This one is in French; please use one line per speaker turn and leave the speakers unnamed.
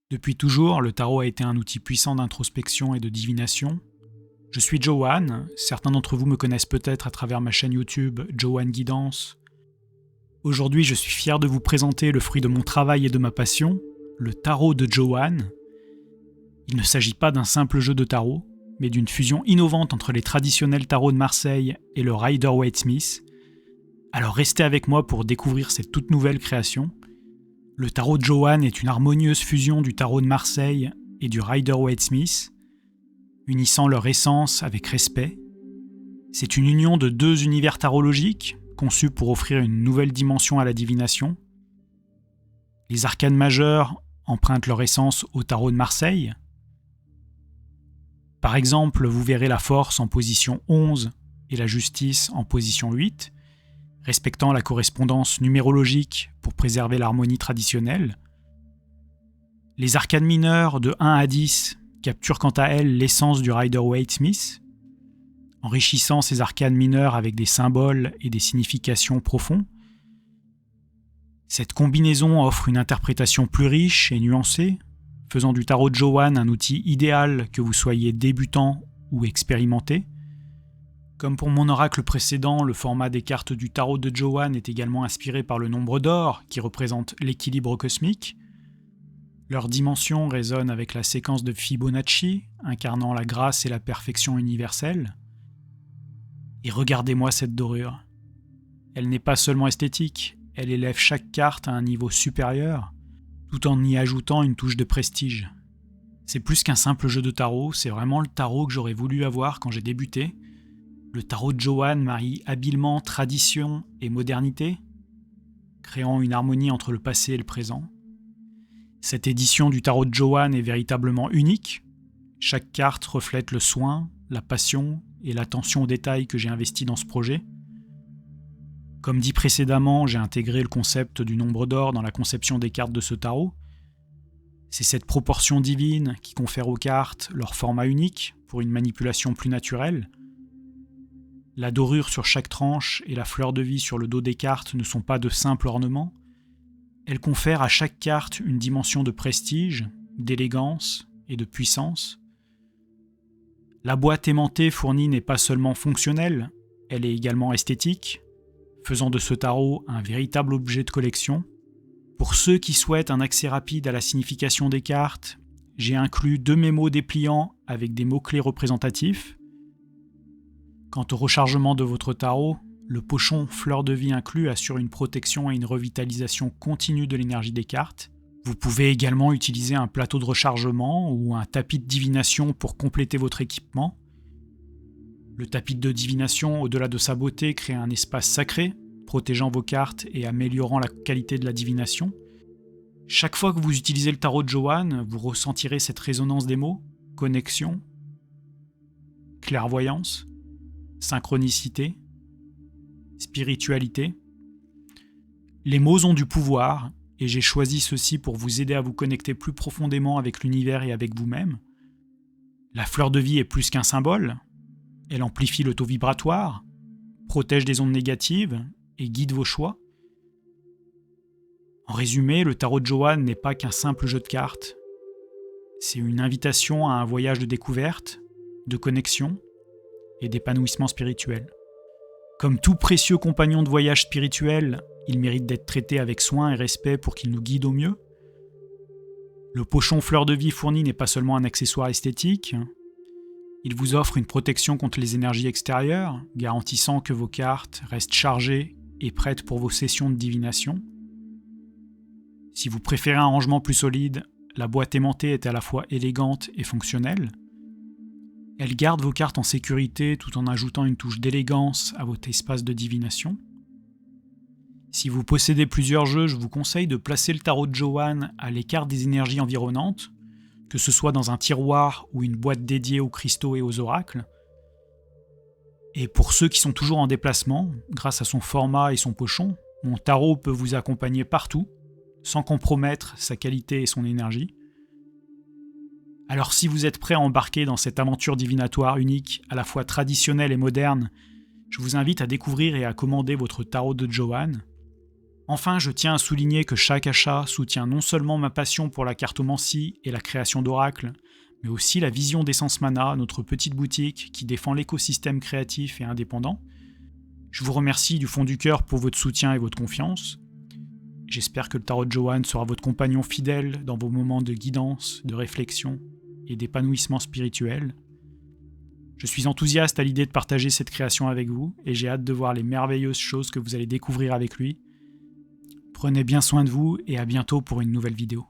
Depuis toujours, le tarot a été un outil puissant d'introspection et de divination. Je suis Johan, certains d'entre vous me connaissent peut-être à travers ma chaîne YouTube Johan Guidance. Aujourd'hui, je suis fier de vous présenter le fruit de mon travail et de ma passion, le tarot de Johan. Il ne s'agit pas d'un simple jeu de tarot, mais d'une fusion innovante entre les traditionnels tarots de Marseille et le Rider-Waite-Smith. Alors restez avec moi pour découvrir cette toute nouvelle création. Le tarot de Johan est une harmonieuse fusion du tarot de Marseille et du Rider-Waite-Smith, unissant leur essence avec respect. C'est une union de deux univers tarologiques, conçus pour offrir une nouvelle dimension à la divination. Les arcanes majeures empruntent leur essence au tarot de Marseille. Par exemple, vous verrez la force en position 11 et la justice en position 8, respectant la correspondance numérologique pour préserver l'harmonie traditionnelle. Les arcanes mineures de 1 à 10 capturent quant à elles l'essence du Rider-Waite-Smith, enrichissant ces arcanes mineures avec des symboles et des significations profonds. Cette combinaison offre une interprétation plus riche et nuancée, faisant du tarot de Johan un outil idéal que vous soyez débutant ou expérimenté. Comme pour mon oracle précédent, le format des cartes du tarot de Johan est également inspiré par le nombre d'or, qui représente l'équilibre cosmique. Leur dimension résonne avec la séquence de Fibonacci, incarnant la grâce et la perfection universelle. Et regardez-moi cette dorure. Elle n'est pas seulement esthétique, elle élève chaque carte à un niveau supérieur, tout en y ajoutant une touche de prestige. C'est plus qu'un simple jeu de tarot, c'est vraiment le tarot que j'aurais voulu avoir quand j'ai débuté. Le tarot de Johan marie habilement tradition et modernité, créant une harmonie entre le passé et le présent. Cette édition du tarot de Johan est véritablement unique. Chaque carte reflète le soin, la passion et l'attention aux détails que j'ai investi dans ce projet. Comme dit précédemment, j'ai intégré le concept du nombre d'or dans la conception des cartes de ce tarot. C'est cette proportion divine qui confère aux cartes leur format unique pour une manipulation plus naturelle. La dorure sur chaque tranche et la fleur de vie sur le dos des cartes ne sont pas de simples ornements. Elles confèrent à chaque carte une dimension de prestige, d'élégance et de puissance. La boîte aimantée fournie n'est pas seulement fonctionnelle, elle est également esthétique, faisant de ce tarot un véritable objet de collection. Pour ceux qui souhaitent un accès rapide à la signification des cartes, j'ai inclus 2 mémos dépliants avec des mots-clés représentatifs. Quant au rechargement de votre tarot, le pochon fleur de vie inclus assure une protection et une revitalisation continue de l'énergie des cartes. Vous pouvez également utiliser un plateau de rechargement ou un tapis de divination pour compléter votre équipement. Le tapis de divination, au-delà de sa beauté, crée un espace sacré, protégeant vos cartes et améliorant la qualité de la divination. Chaque fois que vous utilisez le tarot de Johan, vous ressentirez cette résonance des mots, connexion, clairvoyance, synchronicité, spiritualité. Les mots ont du pouvoir, et j'ai choisi ceci pour vous aider à vous connecter plus profondément avec l'univers et avec vous-même. La fleur de vie est plus qu'un symbole, elle amplifie le taux vibratoire, protège des ondes négatives et guide vos choix. En résumé, le tarot de Johan n'est pas qu'un simple jeu de cartes. C'est une invitation à un voyage de découverte, de connexion et d'épanouissement spirituel. Comme tout précieux compagnon de voyage spirituel, il mérite d'être traité avec soin et respect pour qu'il nous guide au mieux. Le pochon fleur de vie fourni n'est pas seulement un accessoire esthétique, il vous offre une protection contre les énergies extérieures, garantissant que vos cartes restent chargées et prêtes pour vos sessions de divination. Si vous préférez un rangement plus solide, la boîte aimantée est à la fois élégante et fonctionnelle. Elle garde vos cartes en sécurité tout en ajoutant une touche d'élégance à votre espace de divination. Si vous possédez plusieurs jeux, je vous conseille de placer le tarot de Johan à l'écart des énergies environnantes, que ce soit dans un tiroir ou une boîte dédiée aux cristaux et aux oracles. Et pour ceux qui sont toujours en déplacement, grâce à son format et son pochon, mon tarot peut vous accompagner partout, sans compromettre sa qualité et son énergie. Alors si vous êtes prêt à embarquer dans cette aventure divinatoire unique, à la fois traditionnelle et moderne, je vous invite à découvrir et à commander votre tarot de Johan. Enfin, je tiens à souligner que chaque achat soutient non seulement ma passion pour la cartomancie et la création d'oracles, mais aussi la vision d'Essence Mana, notre petite boutique qui défend l'écosystème créatif et indépendant. Je vous remercie du fond du cœur pour votre soutien et votre confiance. J'espère que le Tarot de Johann sera votre compagnon fidèle dans vos moments de guidance, de réflexion et d'épanouissement spirituel. Je suis enthousiaste à l'idée de partager cette création avec vous et j'ai hâte de voir les merveilleuses choses que vous allez découvrir avec lui. Prenez bien soin de vous et à bientôt pour une nouvelle vidéo.